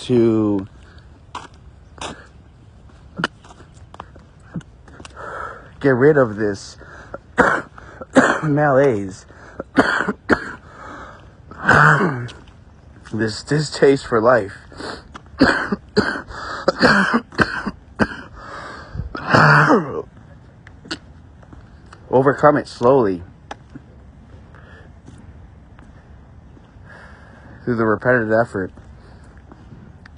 to get rid of this malaise, this distaste for life. Overcome it slowly through the repetitive effort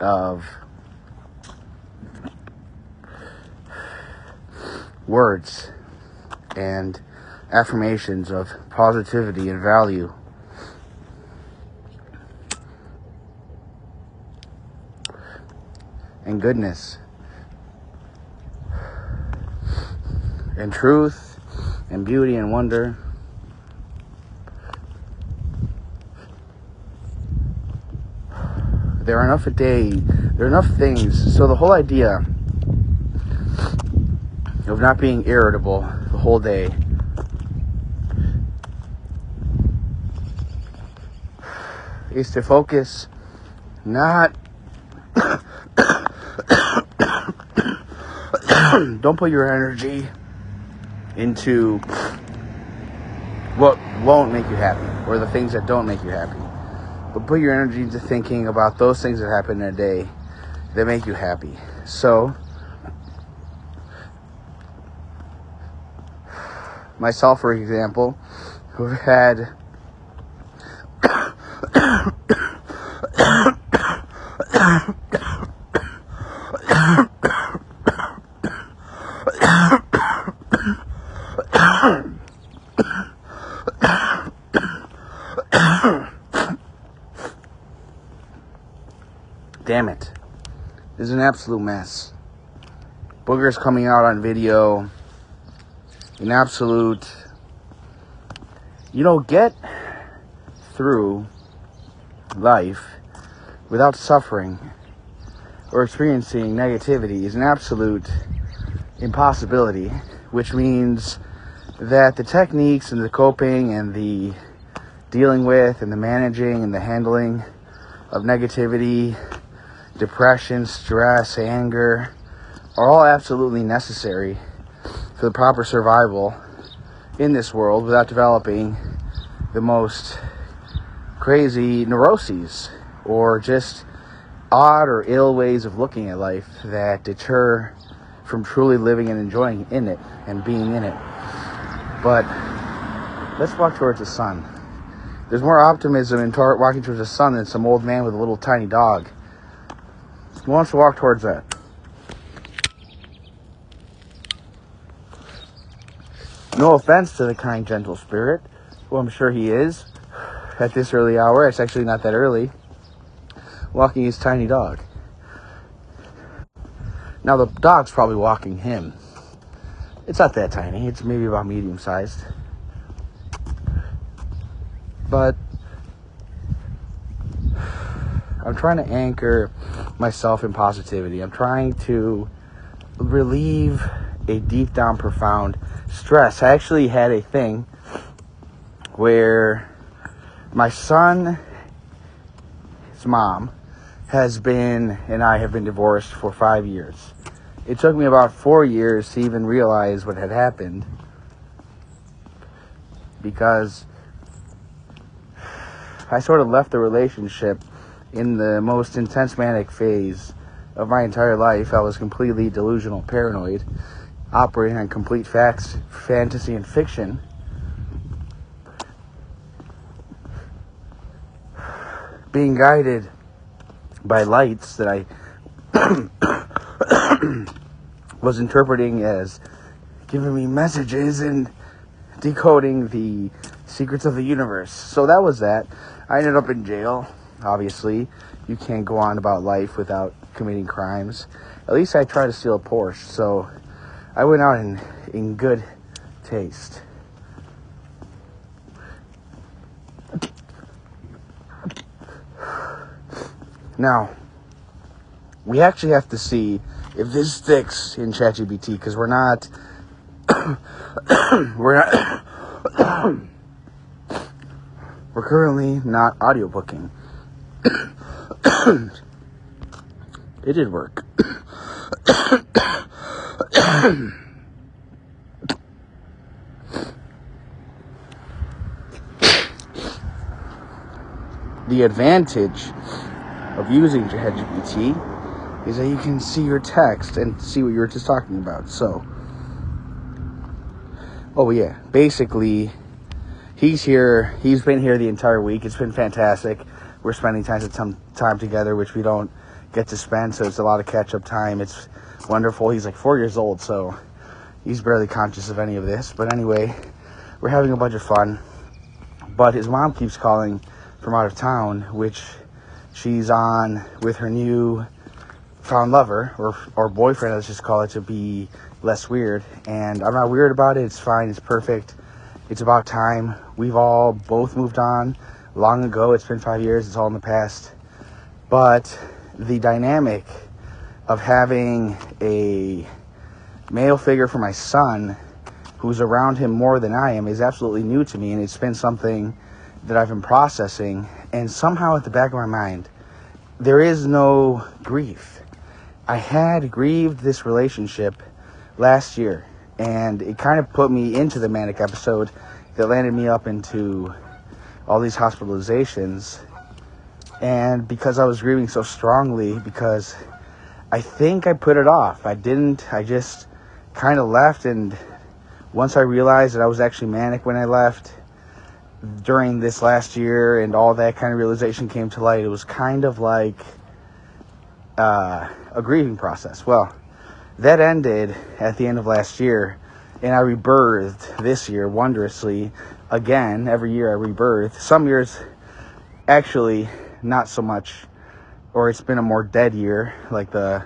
of words and affirmations of positivity and value. And goodness and truth and beauty and wonder. There are enough things. So the whole idea of not being irritable the whole day is to focus not don't put your energy into what won't make you happy or the things that don't make you happy, but put your energy into thinking about those things that happen in a day that make you happy. So myself, for example, who had damn it, this is an absolute mess. Boogers coming out on video. An absolute, get through life without suffering or experiencing negativity is an absolute impossibility, which means that the techniques and the coping and the dealing with and the managing and the handling of negativity, depression, stress, anger are all absolutely necessary for the proper survival in this world without developing the most crazy neuroses or just odd or ill ways of looking at life that deter from truly living and enjoying in it and being in it. But let's walk towards the sun. There's more optimism in walking towards the sun than some old man with a little tiny dog. Who wants to walk towards that? No offense to the kind, gentle spirit, who I'm sure he is at this early hour. It's actually not that early. Walking his tiny dog. Now the dog's probably walking him. It's not that tiny. It's maybe about medium-sized. But I'm trying to anchor myself in positivity. I'm trying to relieve a deep down profound stress. I actually had a thing where my son, his mom, and I have been divorced for 5 years. It took me about 4 years to even realize what had happened, because I sort of left the relationship in the most intense manic phase of my entire life. I was completely delusional, paranoid, operating on complete facts, fantasy, and fiction. Being guided by lights that I was interpreting as giving me messages and decoding the secrets of the universe. So that was that. I ended up in jail, obviously. You can't go on about life without committing crimes. At least I tried to steal a Porsche, so I went out in good taste. Now, we actually have to see if this sticks in ChatGPT, because we're currently not audiobooking. It did work. The advantage of using ChatGPT is that you can see your text and see what you were just talking about. So, basically, he's here. He's been here the entire week. It's been fantastic. We're spending time together, which we don't get to spend, so it's a lot of catch-up time. It's wonderful. He's like 4 years old, so he's barely conscious of any of this. But anyway, we're having a bunch of fun. But his mom keeps calling from out of town, which she's on with her new found lover, or boyfriend, let's just call it, to be less weird. And I'm not weird about it. It's fine. It's perfect. It's about time. We've all both moved on long ago. It's been 5 years. It's all in the past. But the dynamic of having a male figure for my son who's around him more than I am is absolutely new to me, and it's been something that I've been processing. And somehow at the back of my mind, there is no grief. I had grieved this relationship last year, and it kind of put me into the manic episode that landed me up into all these hospitalizations. And because I was grieving so strongly, because I think I put it off. I just kind of left, and once I realized that I was actually manic when I left during this last year, and all that kind of realization came to light, it was kind of like a grieving process. Well, that ended at the end of last year, and I rebirthed this year wondrously. Again, every year I rebirth. Some years, actually, not so much, or it's been a more dead year, like the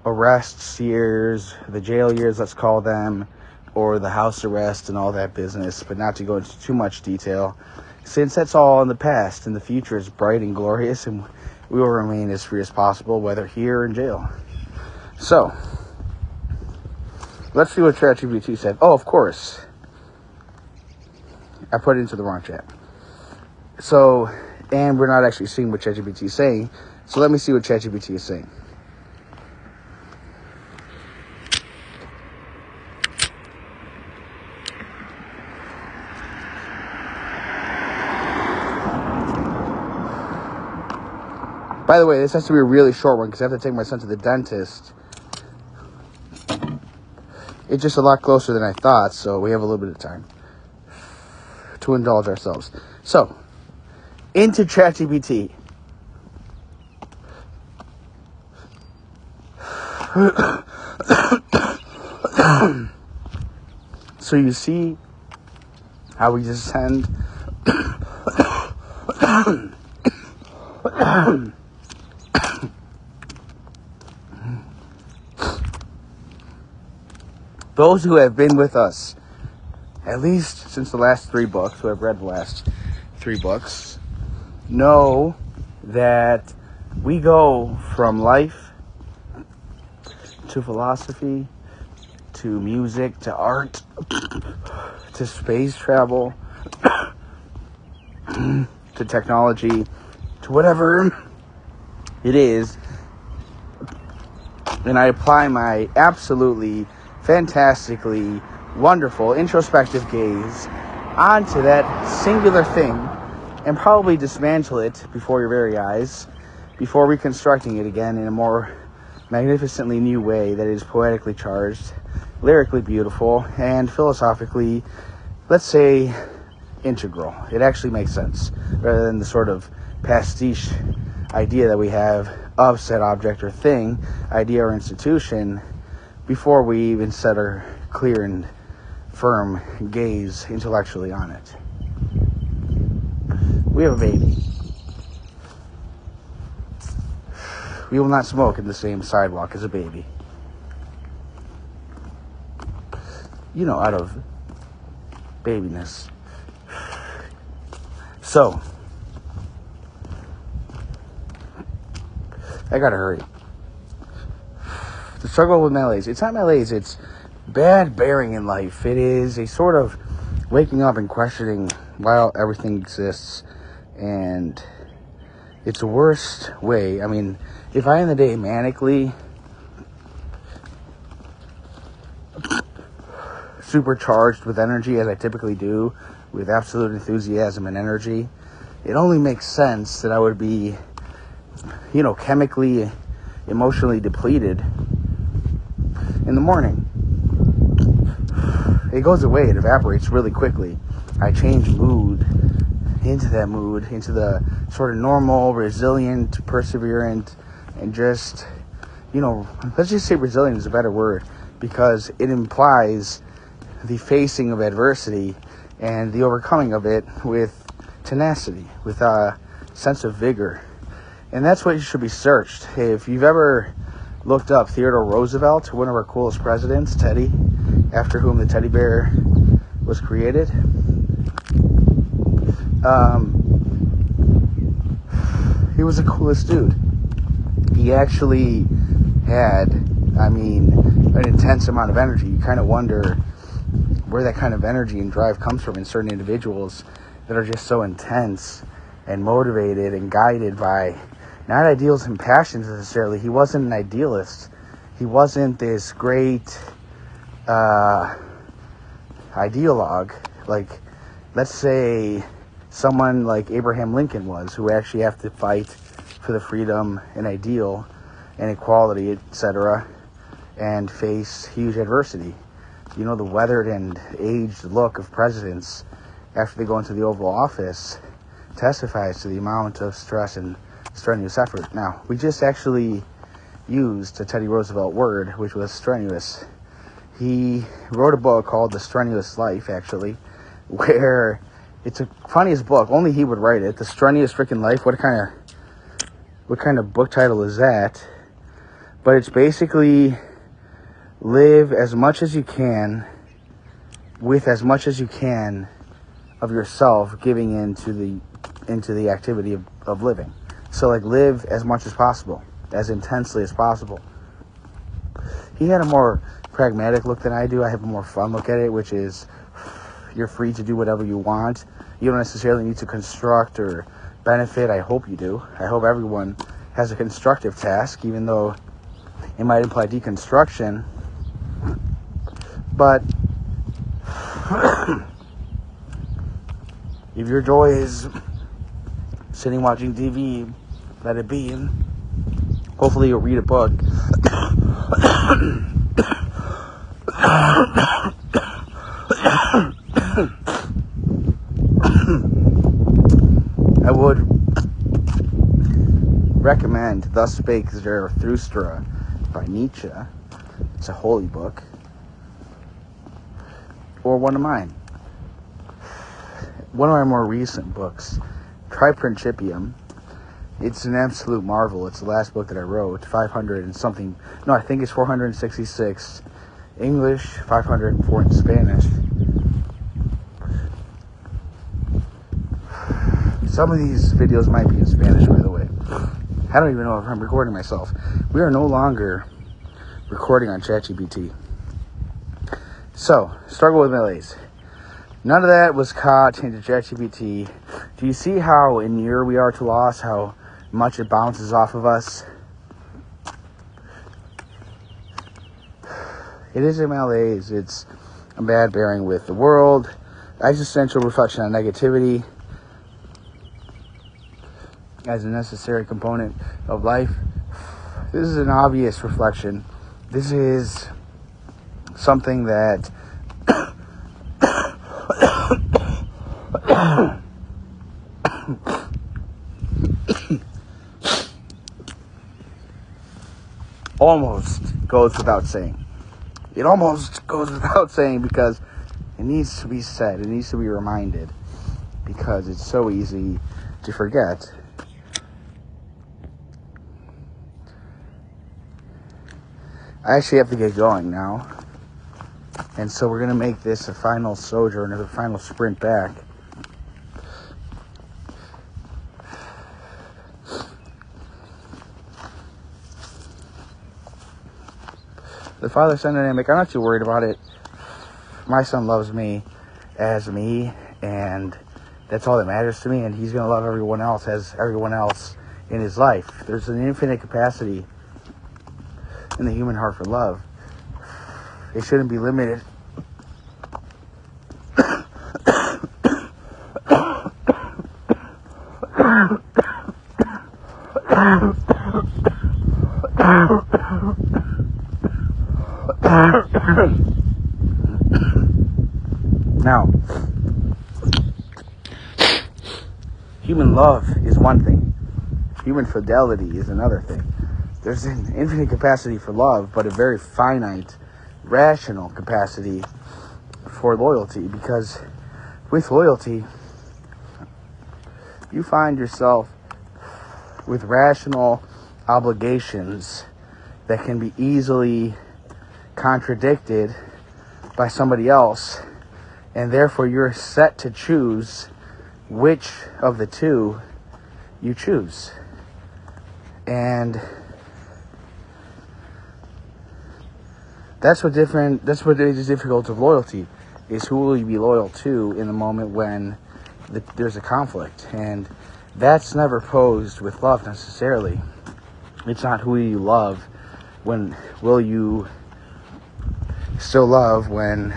arrests years, the jail years, let's call them, or the house arrest and all that business, but not to go into too much detail, since that's all in the past, and the future is bright and glorious, and we will remain as free as possible, whether here or in jail. So, let's see what ChatGPT said. Oh, of course, I put it into the wrong chat. So, and we're not actually seeing what ChatGPT is saying, so let me see what ChatGPT is saying. By the way, this has to be a really short one because I have to take my son to the dentist. It's just a lot closer than I thought, so we have a little bit of time to indulge ourselves. So, into ChatGPT. So you see how we descend. Those who have been with us, at least since the last 3 books, who have read the last 3 books, know that we go from life to philosophy, to music, to art, to space travel, to technology, to whatever it is, and I apply my absolutely fantastically wonderful introspective gaze onto that singular thing and probably dismantle it before your very eyes before reconstructing it again in a more magnificently new way that is poetically charged, lyrically beautiful, and philosophically, let's say, integral. It actually makes sense rather than the sort of pastiche idea that we have of said object or thing, idea or institution, before we even set our clear and firm gaze intellectually on it. We have a baby. We will not smoke in the same sidewalk as a baby. You know, out of babiness. So, I gotta hurry. The struggle with malaise. It's not malaise, it's bad bearing in life. It is a sort of waking up and questioning why everything exists. And It's the worst way. I mean, if I end the day manically supercharged with energy, as I typically do, with absolute enthusiasm and energy, it only makes sense that I would be, chemically, emotionally depleted in the morning. It goes away, it evaporates really quickly. I change mood, into the sort of normal, resilient, perseverant, and just, let's just say resilient is a better word, because it implies the facing of adversity and the overcoming of it with tenacity, with a sense of vigor. And that's what should be searched. Hey, if you've ever looked up Theodore Roosevelt, one of our coolest presidents, Teddy, after whom the teddy bear was created, he was the coolest dude. He actually had, an intense amount of energy. You kind of wonder where that kind of energy and drive comes from in certain individuals that are just so intense and motivated and guided by not ideals and passions necessarily. He wasn't an idealist. He wasn't this great ideologue, like, let's say, someone like Abraham Lincoln was, who actually have to fight for the freedom and ideal and equality, etc., and face huge adversity. The weathered and aged look of presidents after they go into the Oval Office testifies to the amount of stress and strenuous effort. Now, we just actually used a Teddy Roosevelt word, which was strenuous. He wrote a book called The Strenuous Life, actually, where it's the funniest book. Only he would write it. The Strenuous Freaking Life. What kind of book title is that? But it's basically live as much as you can with as much as you can of yourself giving into the activity of living. So, like, live as much as possible, as intensely as possible. He had a more pragmatic look than I do. I have a more fun look at it, which is you're free to do whatever you want. You don't necessarily need to construct or benefit. I hope you do. I hope everyone has a constructive task, even though it might imply deconstruction. But if your joy is sitting watching TV, let it be. Hopefully you'll read a book. I would recommend Thus Spake Zarathustra by Nietzsche. It's a holy book. Or one of mine. One of my more recent books, Transcript. It's an absolute marvel. It's the last book that I wrote. 500 and something. No, I think it's 466 English, 504 in Spanish. Some of these videos might be in Spanish, by the way. I don't even know if I'm recording myself. We are no longer recording on ChatGPT. So, struggle with Malaise. None of that was caught into ChatGPT. Do you see how inured we are to loss? How much it bounces off of us? It isn't Malaise. It's a bad bearing with the world. Existential reflection on negativity as a necessary component of life. This is an obvious reflection. This is something that almost goes without saying. It almost goes without saying because it needs to be said. It needs to be reminded because it's so easy to forget. I actually have to get going now. And so we're going to make this a final sojourn, or a final sprint back. The father-son dynamic, I'm not too worried about it. My son loves me as me, and that's all that matters to me, and he's going to love everyone else as everyone else in his life. There's an infinite capacity in the human heart for love. It shouldn't be limited. Now, human love is one thing. Human fidelity is another thing. There's an infinite capacity for love, but a very finite, rational capacity for loyalty. Because with loyalty, you find yourself with rational obligations that can be easily contradicted by somebody else, and therefore you're set to choose which of the two you choose. And that's what is difficult of loyalty, is who will you be loyal to in the moment when there's a conflict. And that's never posed with love necessarily. It's not who you love. When will you still love when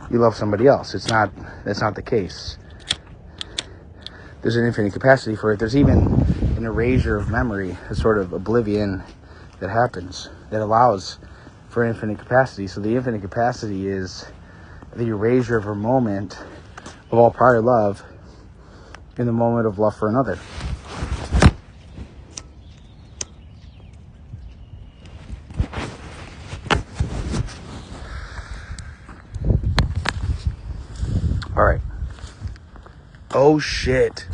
you love somebody else? That's not the case. There's an infinite capacity for it. There's even an erasure of memory, a sort of oblivion that happens that allows for infinite capacity. So the infinite capacity is the erasure of a moment of all prior love in the moment of love for another. All right. Oh shit.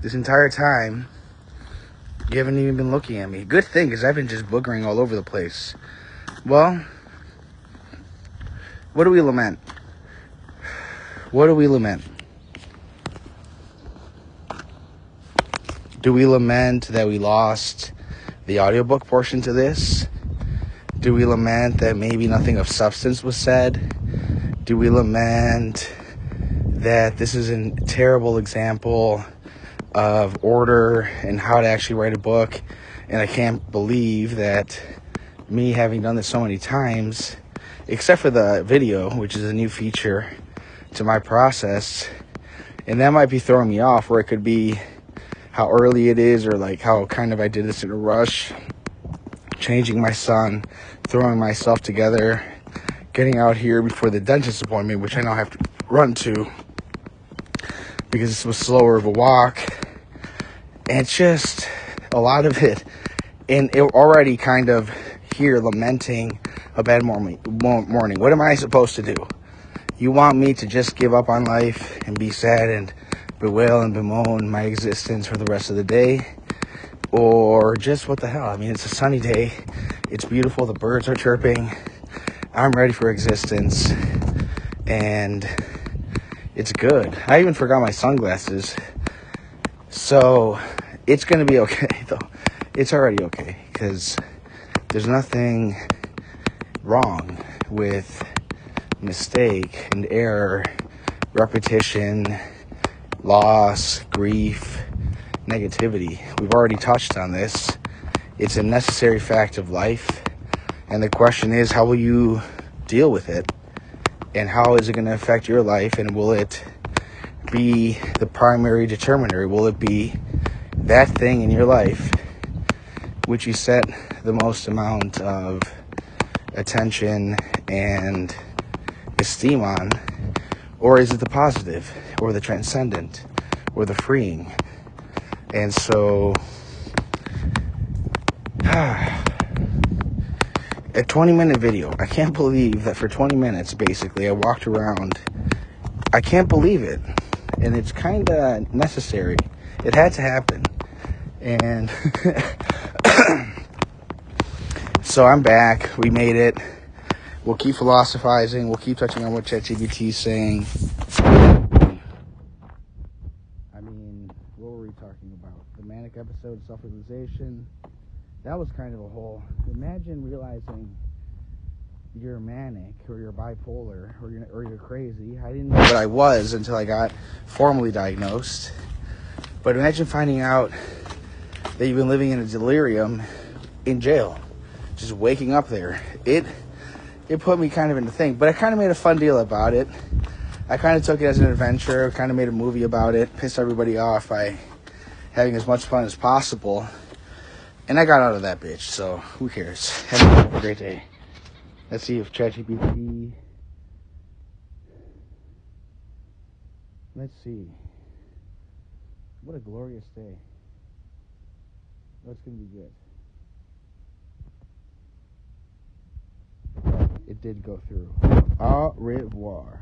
This entire time, you haven't even been looking at me. Good thing, because I've been just boogering all over the place. Well, what do we lament? What do we lament? Do we lament that we lost the audiobook portion to this? Do we lament that maybe nothing of substance was said? Do we lament that this is a terrible example of order and how to actually write a book? And I can't believe that me having done this so many times, except for the video, which is a new feature to my process, and that might be throwing me off, where it could be how early it is, or like how kind of I did this in a rush, changing my son, throwing myself together, getting out here before the dentist appointment, which I now have to run to because this was slower of a walk. And it's just a lot of it, and it already kind of here lamenting a bad morning. What am I supposed to do? You want me to just give up on life and be sad and bewail and bemoan my existence for the rest of the day? Or just what the hell? I mean, it's a sunny day. It's beautiful. The birds are chirping. I'm ready for existence. And it's good. I even forgot my sunglasses. So it's going to be okay, though. It's already okay, because there's nothing wrong with mistake and error, repetition, loss, grief, negativity. We've already touched on this. It's a necessary fact of life. And the question is, how will you deal with it? And how is it going to affect your life? And will it be the primary determiner? Will it be that thing in your life which you set the most amount of attention and esteem on? Or is it the positive, or the transcendent, or the freeing? And so, a 20-minute video. I can't believe that for 20 minutes, basically, I walked around. I can't believe it. And it's kind of necessary. It had to happen. And so I'm back. We made it. We'll keep philosophizing. We'll keep touching on what ChatGPT is saying. I mean, what were we talking about? The manic episode, self-realization. That was kind of a whole... Imagine realizing you're manic, or you're bipolar, or you're crazy. I didn't know what I was until I got formally diagnosed. But imagine finding out that you've been living in a delirium in jail, just waking up there. It put me kind of in the thing, but I kind of made a fun deal about it. I kind of took it as an adventure, kind of made a movie about it, pissed everybody off by having as much fun as possible, and I got out of that bitch, so who cares? Have a great day. Let's see if ChatGPT... Let's see. What a glorious day. Oh, it's going to be good. It did go through. Au revoir.